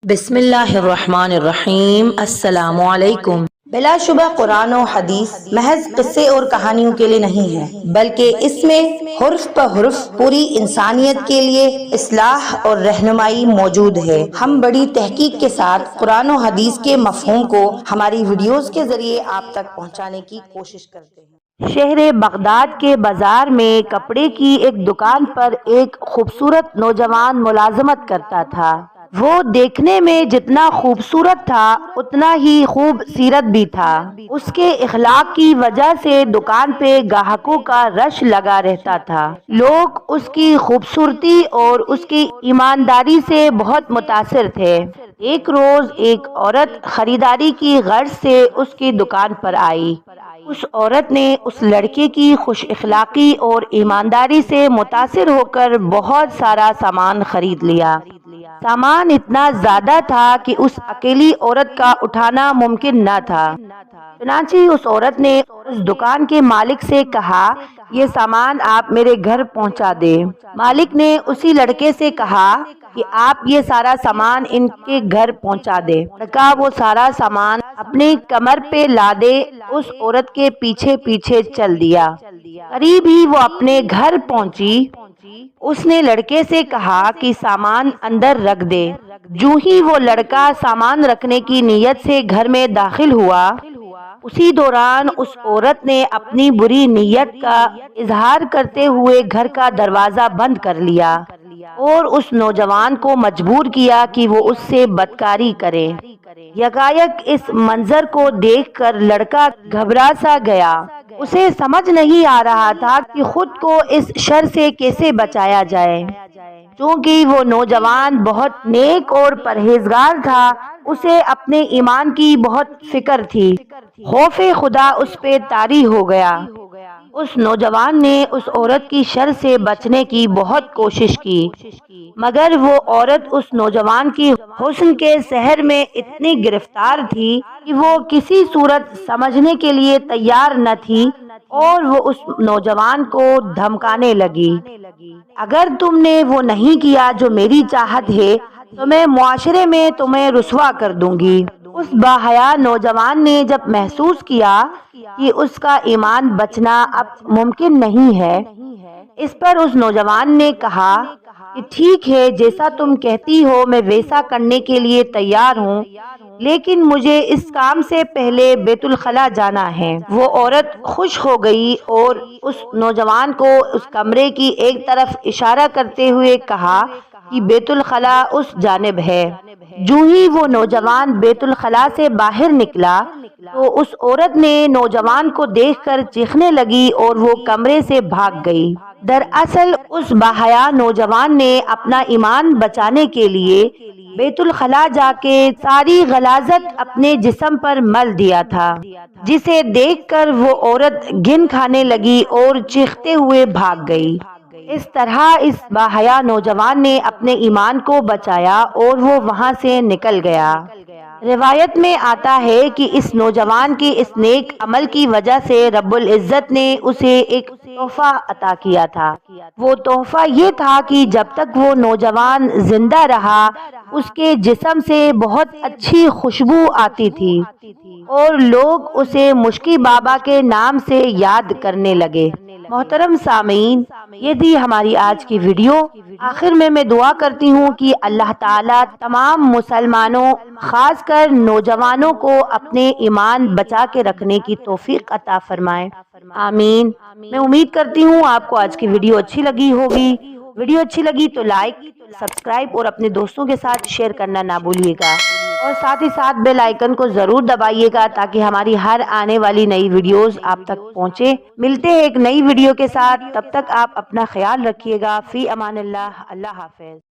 بسم اللہ الرحمن الرحیم۔ السلام علیکم۔ بلا شبہ قرآن و حدیث محض قصے اور کہانیوں کے لیے نہیں ہے، بلکہ اس میں حرف پہ حرف پوری انسانیت کے لیے اصلاح اور رہنمائی موجود ہے۔ ہم بڑی تحقیق کے ساتھ قرآن و حدیث کے مفہوم کو ہماری ویڈیوز کے ذریعے آپ تک پہنچانے کی کوشش کرتے ہیں۔ شہر بغداد کے بازار میں کپڑے کی ایک دکان پر ایک خوبصورت نوجوان ملازمت کرتا تھا۔ وہ دیکھنے میں جتنا خوبصورت تھا اتنا ہی خوب سیرت بھی تھا۔ اس کے اخلاق کی وجہ سے دکان پہ گاہکوں کا رش لگا رہتا تھا۔ لوگ اس کی خوبصورتی اور اس کی ایمانداری سے بہت متاثر تھے۔ ایک روز ایک عورت خریداری کی غرض سے اس کی دکان پر آئی۔ اس عورت نے اس لڑکے کی خوش اخلاقی اور ایمانداری سے متاثر ہو کر بہت سارا سامان خرید لیا۔ سامان اتنا زیادہ تھا کہ اس اکیلی عورت کا اٹھانا ممکن نہ تھا۔ چنانچہ اس عورت نے اس دکان کے مالک سے کہا، یہ سامان آپ میرے گھر پہنچا دے۔ مالک نے اسی لڑکے سے کہا کہ آپ یہ سارا سامان ان کے گھر پہنچا دے۔ لڑکا وہ سارا سامان اپنی کمر پہ لادے اس عورت کے پیچھے پیچھے چل دیا۔ قریب ہی وہ اپنے گھر پہنچی۔ اس نے لڑکے سے کہا کہ سامان اندر رکھ دے۔ جو ہی وہ لڑکا سامان رکھنے کی نیت سے گھر میں داخل ہوا، اسی دوران اس عورت نے اپنی بری نیت کا اظہار کرتے ہوئے گھر کا دروازہ بند کر لیا اور اس نوجوان کو مجبور کیا کہ وہ اس سے بدکاری کرے۔ یکایک اس منظر کو دیکھ کر لڑکا گھبرا سا گیا۔ اسے سمجھ نہیں آ رہا تھا کہ خود کو اس شر سے کیسے بچایا جائے۔ چونکہ وہ نوجوان بہت نیک اور پرہیزگار تھا، اسے اپنے ایمان کی بہت فکر تھی۔ خوف خدا اس پہ طاری ہو گیا۔ اس نوجوان نے اس عورت کی شر سے بچنے کی بہت کوشش کی، مگر وہ عورت اس نوجوان کی حسن کے سحر میں اتنی گرفتار تھی کہ وہ کسی صورت سمجھنے کے لیے تیار نہ تھی اور وہ اس نوجوان کو دھمکانے لگی، اگر تم نے وہ نہیں کیا جو میری چاہت ہے تو میں معاشرے میں تمہیں رسوا کر دوں گی۔ اس باحیا نوجوان نے جب محسوس کیا کہ اس کا ایمان بچنا اب ممکن نہیں ہے، اس پر اس نوجوان نے کہا کہ ٹھیک ہے، جیسا تم کہتی ہو میں ویسا کرنے کے لیے تیار ہوں، لیکن مجھے اس کام سے پہلے بیت الخلا جانا ہے۔ وہ عورت خوش ہو گئی اور اس نوجوان کو اس کمرے کی ایک طرف اشارہ کرتے ہوئے کہا کہ بیت الخلا اس جانب ہے۔ جو ہی وہ نوجوان بیت الخلا سے باہر نکلا تو اس عورت نے نوجوان کو دیکھ کر چیخنے لگی اور وہ کمرے سے بھاگ گئی۔ دراصل اس باحیا نوجوان نے اپنا ایمان بچانے کے لیے بیت الخلا جا کے ساری غلاظت اپنے جسم پر مل دیا تھا، جسے دیکھ کر وہ عورت گھن کھانے لگی اور چیختے ہوئے بھاگ گئی۔ اس طرح اس باحیا نوجوان نے اپنے ایمان کو بچایا اور وہ وہاں سے نکل گیا۔ روایت میں آتا ہے کہ اس نوجوان کے اس نیک عمل کی وجہ سے رب العزت نے اسے ایک تحفہ عطا کیا تھا۔ وہ تحفہ یہ تھا کہ جب تک وہ نوجوان زندہ رہا اس کے جسم سے بہت اچھی خوشبو آتی تھی اور لوگ اسے مشکی بابا کے نام سے یاد کرنے لگے۔ محترم سامعین، یہ تھی ہماری آج کی ویڈیو۔ آخر میں دعا کرتی ہوں کہ اللہ تعالیٰ تمام مسلمانوں خاص کر نوجوانوں کو اپنے ایمان بچا کے رکھنے کی توفیق عطا فرمائے، آمین۔ میں امید کرتی ہوں آپ کو آج کی ویڈیو اچھی لگی ہوگی۔ ویڈیو اچھی لگی تو لائک، سبسکرائب اور اپنے دوستوں کے ساتھ شیئر کرنا نہ بھولیے گا، اور ساتھ ہی ساتھ بیل آئیکن کو ضرور دبائیے گا تاکہ ہماری ہر آنے والی نئی ویڈیوز آپ تک پہنچے۔ ملتے ہیں ایک نئی ویڈیو کے ساتھ، تب تک آپ اپنا خیال رکھیے گا۔ فی امان اللہ، اللہ حافظ۔